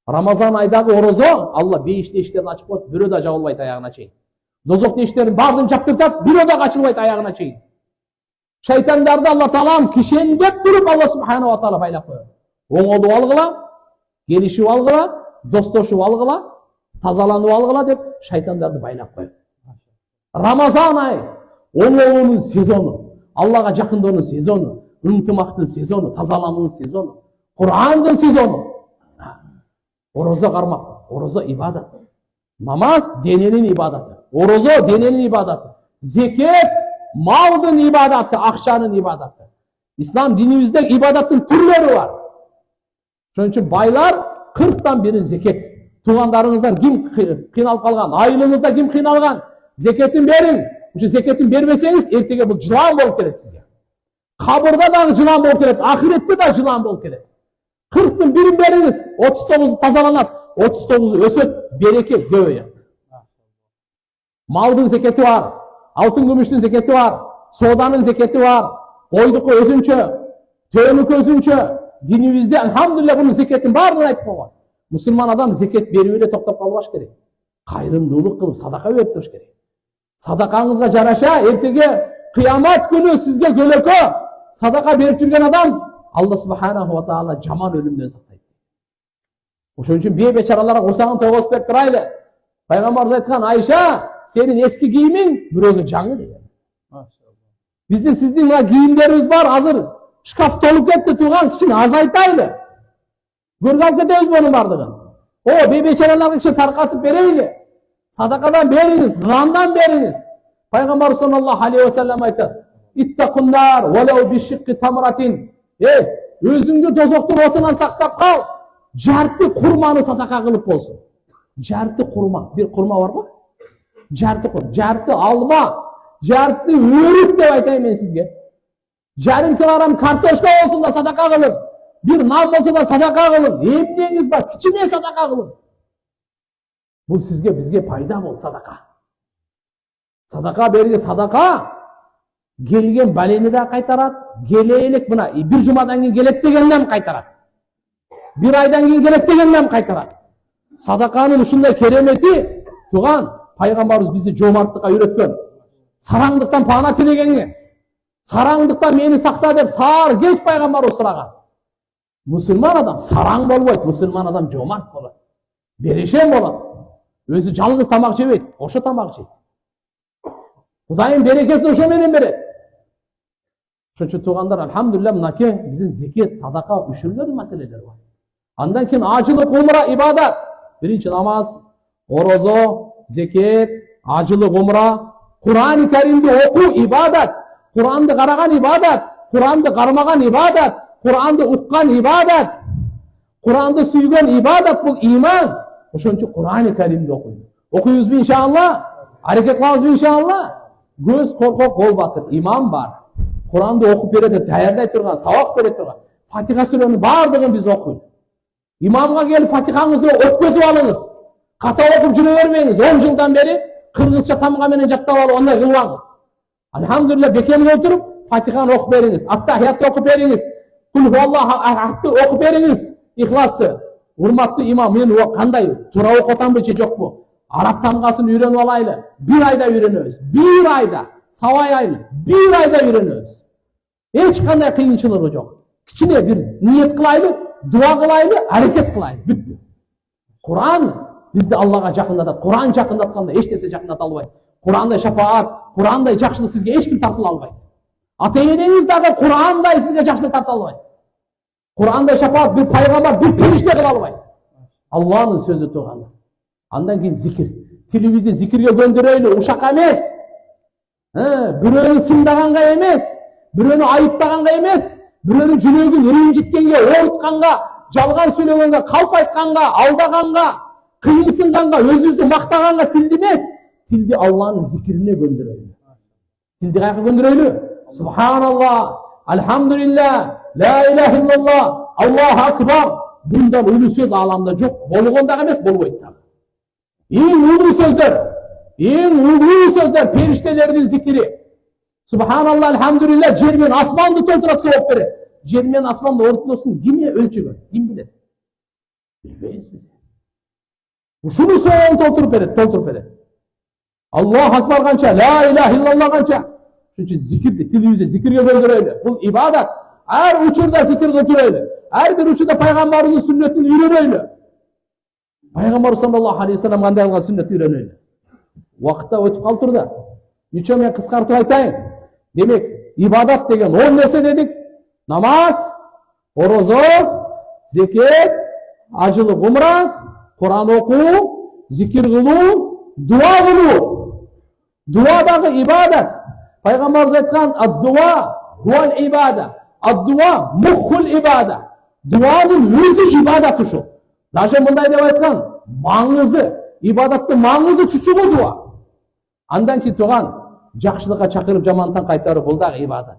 Рамазан айдагы орозо Алла бейишти эшиктерин ачып коет, бирөө да жабылбайт аягына чейин. Дозоктун эшиктерин баардыгын жаптыртат, бирөө да ачылбайт аягына чейин. Шайтандарды Алла Таалам кишендеп туруп Алла Субханаху ва Таала байлап коет. Оңолуп алгыла, келишип алгыла, достошуп алгыла, тазаланып алгыла деп шайтандарды байлап коет. Рамазан айы оңолуунун сезону, Аллага жакындөөнүн сезону, ынтымактын сезону, тазалануунун сезону, Кур'андын сезону. Орозо кармак, орозо ибадат. Намаз дененин ибадаты, орозо дененин ибадаты, зекет малдын ибадаты, акчанын ибадаты. Ислам динибизде ибадаттын түрлөрү бар. Ошон үчүн байлар 40тан бiri зекет. Туугандарыңыздар ким кыйналып калган, айылыңызда ким кыйналган, зекетин бериң. Ошо зекетин бербесеңиз, эртеге бул жылан болуп келет сизге. Кабырда дагы жылан болуп келет, ахиретте да жылан болуп келет. 40тын бирин бериңиз, 39 тазаланат, 39 өсөт, береке көбөйөт. Малдын зекети бар, алтын күмүштүн зекети бар, сооданын зекети бар, койдуку өзүнчө, төөнүкү өзүнчө. Динибизде алхамдулилля бунун зекетин баардыгын айтып койгон. Мусулман адам зекет берип эле токтоп калбаш керек. Кайрымдуулук кылып садака берип туруш керек. Садакаңызга жараша эртеге кыямат күнү сизге көлөкө садака берип жүрген адам Алла субханаху ва таала жаман өлүмдөн сактайт. Ошон үчүн бейбечараларга курсагын тойгозуп берип турайлы. Пайгамбарыбыз айткан, Айша, сенин эски кийимиң бирөөгө жаңы деген. Бизде сиздин мына кийимдерибиз бар, азыр шкаф толуп кетти, тууган, кичине азайтайлы. Көргө алып кетебиз мунун бардыгын. О, бейбечараларга кичине таркатып берейли. Садакадан бериңиз, нандан бериңиз. Пайгамбар саллаллаху алейхи ва саллям айтат: "Иттакуннар валау бишикки тамратин." Өзүңдү тозоктун отунан сактап кал. Жарты курманы садака кылып болсун. Жарты курма, бир курма барбы? Жарты курма, жарты алма, жарты өрүк деп айтайын мен сизге. Жарым килограмм картошка болсун да садака кылып, бир нан болсо да садака кылып, эмнеңиз бар, кичине садака кылып. Бул сизге, бизге пайда бол садака. Садака бериңиз, садака келген балени да кайтарат, келелик мына бир жумадан кийин келет дегенден кайтарат. Бир айдан кийин келет дегенден кайтарат. Садаканын ушундай керемети, тууган, пайгамбарыбыз бизди жомарттыкка үйрөткөн. Сараңдыктан пана тилегеңе, сараңдыктан мени сакта деп саар кеч пайгамбарыбыз сураган. Мусулман адам сараң болбойт, мусулман адам жомарт болот. Берешен болот. Өзү жалгыз тамак жебейт, ошо тамак жейт. Кудайым берекесин ошо менен берет. Ошон үчүн туугандар, алхамдулилля, мынакей биздин зекет, садака үшүргөн маселелер бар. Андан кийин ажылык, умра, ибадат. Биринчи намаз, орозо, зекет, ажылык, умра, Кур'ан-ы Каримди окуу ибадат, Кур'анды караган ибадат, Кур'анды кармаган ибадат, Кур'анды уккан ибадат, Кур'анды сүйгөн ибадат, бул иман. Ошон үчүн Кур'ан-ы Каримди окуйбуз. Окуйбузбу иншалла? Аракет кылабызбы иншалла? Көз коркок, кол батыр, иман бар. Кур'анды окуп берет, даярдай турган, сабак бере турган. Фатиха сүрөнүн баардыгын биз окуйбуз. Имамга келип Фатихаңызды өткөзүп алыңыз. Ката окуп жүрө бермеңиз. 10 жылдан бери кыргызча тамга менен жаттап алып ондай кылбаңыз. Алхамдулилля, бекемге отуруп Фатиханы окуп бериңиз. Аттахиятты окуп бериңиз. Кул хуаллаху ахадты окуп бериңиз. Ихласты. Урматтуу имам, мен кандай туура окуп атамбы же жокпу? Араб тамгасын үйрөнүп алайлы. Бир айда үйрөнөбүз. Бир айда. Сабайайлы. Бир айда үйрөнөбүз. Эч кандай кыйынчылыгы жок. Кичине бир ниет кылайлы, дуа кылайлы, аракет кылайлы. Бүттү. Кур'ан бизди Аллага жакындатат. Кур'ан жакындатканда эч нерсе жакындата албайт. Кур'андай шафаат, Кур'андай жакшылык сизге эч ким тартыла албайт. Ата-энеңиз дагы Кур'андай сизге жакшылык тарта албайт. Кур'андай шафаат бир пайгамбар, бир периште кыла албайт. Алланын сөзү туугандар. Андан кийин зикир. Тилибизди зикирге көндүрөйлү, ушакка эмес. Бирөөнү сындаганга эмес, бирөөнү айыптаганга эмес, бирөөнүн жүрөгүн ренжиткенге, оорутканга, жалган сүйлөгөнгө, калп айтканга, алдаганга, кыйынсынганга, өзүбүздү мактаганга тилди эмес, тилди Алланын зикирине көндүрөйлү. Тилди каяка көндүрөйлү? Субханаллах, алхамдулилlah, ла илаха иллаллах, Аллаху акбар. Bundan улуу сөз ааламда жок, болгон дагы эмес, болбойт дагы. Эң улуу сөздөр, периштелердин зикири. Субханаллах, алхамдулилlah, жер менен асманды толтурат, сабап берет. Жер менен асмандын ортосун ким өлчөгөн? Ким билет? Билбейбиз биз. Ушуну соон толтуруп берет. Аллаху акбар канча, ла илаха иллаллах канча. Ошон үчүн зикирди, тилибизди зикирге көндүрөйлү. Бул ибадат. Ар учурда зикир кылчүрөйлү. Ар бир учурда пайгамбарыбыздын сүннөтүн үйрөнөйлү. Пайгамбар саллаллаху алейхи ва саллям кандай кылган сүннөтүн үйрөнөйлү. Убакытта өтүп калыптыр да. Ниче мен қысқартып айтайын. Демек, ибадат деген 10 нәрсе дедік. Намаз, ораза, зекет, ажылық умра, Құран оқу, зикир қылу, дуа қылу. Дуадағы ибадат. Пайғамбарымыз айтқан, ад-дуа хуал ибада. Ад-дуа муххул ибада. Дуаның өзі ибадат ұшы. Даже мұндай деп айтқан, маңызы, ибадаттың маңызы чүчі ғой дуа. Андан кейін туған, жақшылыққа чақырып жамандықтан қайтару, бұл дағы ибадат.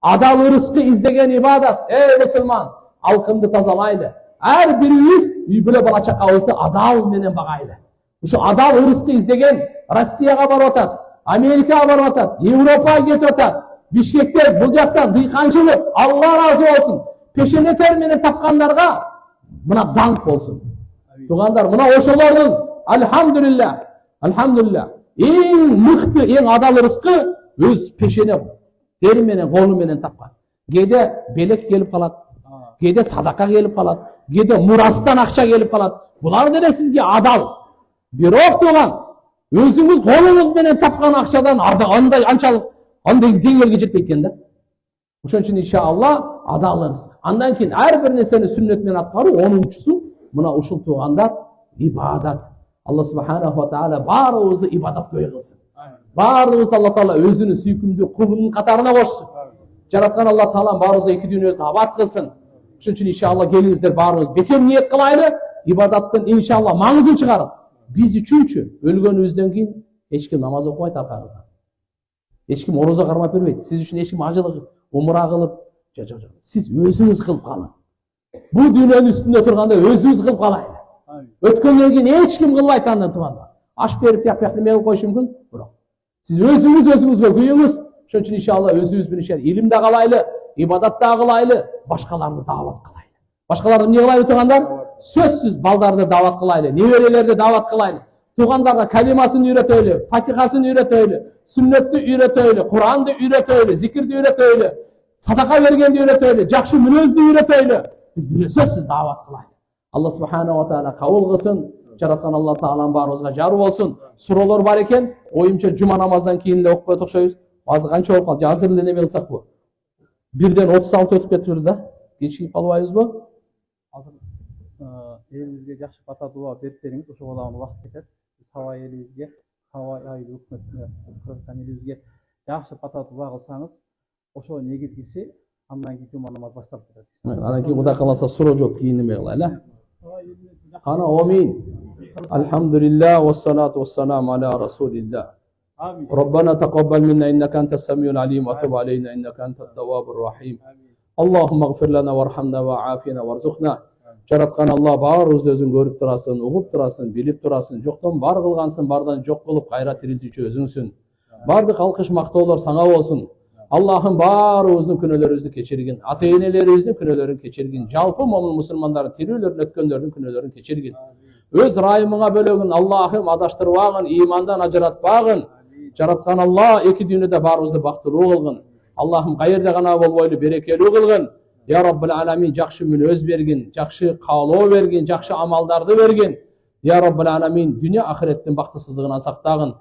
Адал ырысқы іздеген ибадат. Ей мұсылман, алқымды тазалайды. Әр біріміз үй біле бала чақауызды адал менен бағайды. Ушу адал ырысқы іздеген Россияға барып атат, Америкаға барып атат, Европаға кетіп атат. Бишкектер бұл жақтан дыйқаншылық, Алла разы болсын. Пешене терменен тапқандарға мына даңқ болсын. Туғандар, мына ошолордың альхамдулилля, ең мықты, ең адал ырысқы өз пешене терменен, қолыменен тапқан. Кейде белек келіп қалады, кейде садақа келіп қалады, кейде мурастан ақша келіп қалады. Бұлар дене сізге адал. Бирок туған, өзіңіз қолыңызбенен тапқан ақшадан андай деңгейге жетпейді екен да. Ошон үчүн иншалла адал ырыск. Андан кейін әрбір нәрсені сүннетмен атқару, 10-шысы мына ушул туғандар ибадат. Алла субханаху ва тааля баарыбызды ибадатка кылсын. Баарыбызды Алла таала өзүнүн сүйкүмдүү кулунун катарына кошсун. Жараткан Алла таала баарыбызга эки дүйнөбүздү абад кылсын. Ошон үчүн иншалла келиңиздер баарыбыз бекер ниет кылайлы, ибадаттын иншалла маңызын чыгарып. Биз үчүнчү өлгөнүбүздөн кийин эч ким намаз окубайт аркаңыздан. Эч ким орозо кармап бербейт. Сиз үчүн эч ким ажылык, умра кылып, жок. Сиз өзүңүз кылып калың. Бул дүйнөнүн үстүндө турганда өзүңүз кылып калайлы. Өткөндөн кийин эч ким кылбайт андан туманда. Аш берип тияп неме кылып коюшу мүмкүн, бирок сиз өзүңүзгө күйүңүз. Ошон үчүн иншалла өзүбүз менен илимде калайлы, ибадатта кылайлы, башкаларды даават кылайлы. Башкаларды эмне кылайлы тугандар? Сөзсүз балдарды даават кылайлы, неберелерди даават кылайлы. Тугандарга калимасын үйрөтөйлү, фатихасын үйрөтөйлү, сүннөттү үйрөтөйлү, Куранды үйрөтөйлү, зикирди үйрөтөйлү, садака бергенди үйрөтөйлү, жакшы мүнөздү үйрөтөйлү. Биз бир сөзсүз даават кылайлы. Алла субханаху ва тааля кабыл кылсын. Жараткан Алла таалам баарыбызга жар болсун. Суроолор бар экен. Оюмча жума намаздан кийин эле окуп коет окшойбуз. Азыр канча болуп калды? Азыр эле неме кылсакпы? 1:36 өтүп кетиптир да. Кечигип калбайбызбы? Азыр элибизге жакшы бата дуа берип бериңиз, ошого дагы убакыт кетет. Сабай элибизге, Сабай айыл өкмөтүнө, Кыргызстан элибизге жакшы бата дуа кылсаңыз, ошо негизгиси андан кийин жума намаз башталып кетет. Анан кийин Кудай кааласа суроо жок, кийин неме кылайлы. Кана амин. Алхамдулилlah вассалату вассаламу аля расулилlah. Амин. ربنا تقبل منا إنك أنت السميع العليم وتب علينا إنك أنت التواب الرحيم. اللهم اغفر لنا وارحمنا وعافنا وارزقنا. Жараткан Алла баарыбызды өзүң көрүп турасың, угуп турасың, билип турасың. Жоктон бар кылгансың, бардан жок кылып кайра тирилтүүчү өзүңсүң. Бардык алкыш мактоолор саңа болсун. Аллахым баарыбыздын күнөөлөрүбүздү кечиргин, ата-энелерибиздин күнөөлөрүн кечиргин, жалпы момун мусулмандардын тирүүлөрүн өткөндөрдүн күнөөлөрүн кечиргин. Өз райымыңа бөлөгүн Аллахым адаштырбагын, имандан ажыратпагын. Жараткан Алла эки дүйнөдө баарыбызды бактылуу кылгын. Аллахым кайерде гана болбойлу берекелүү кылгын. Я Раббул Аламин, жакшы мүнөз бергин, жакшы каалоо бергин, жакшы амалдарды бергин. Я Раббул Аламин, дүйнө ахиреттин бактысыздыгынан сактагын.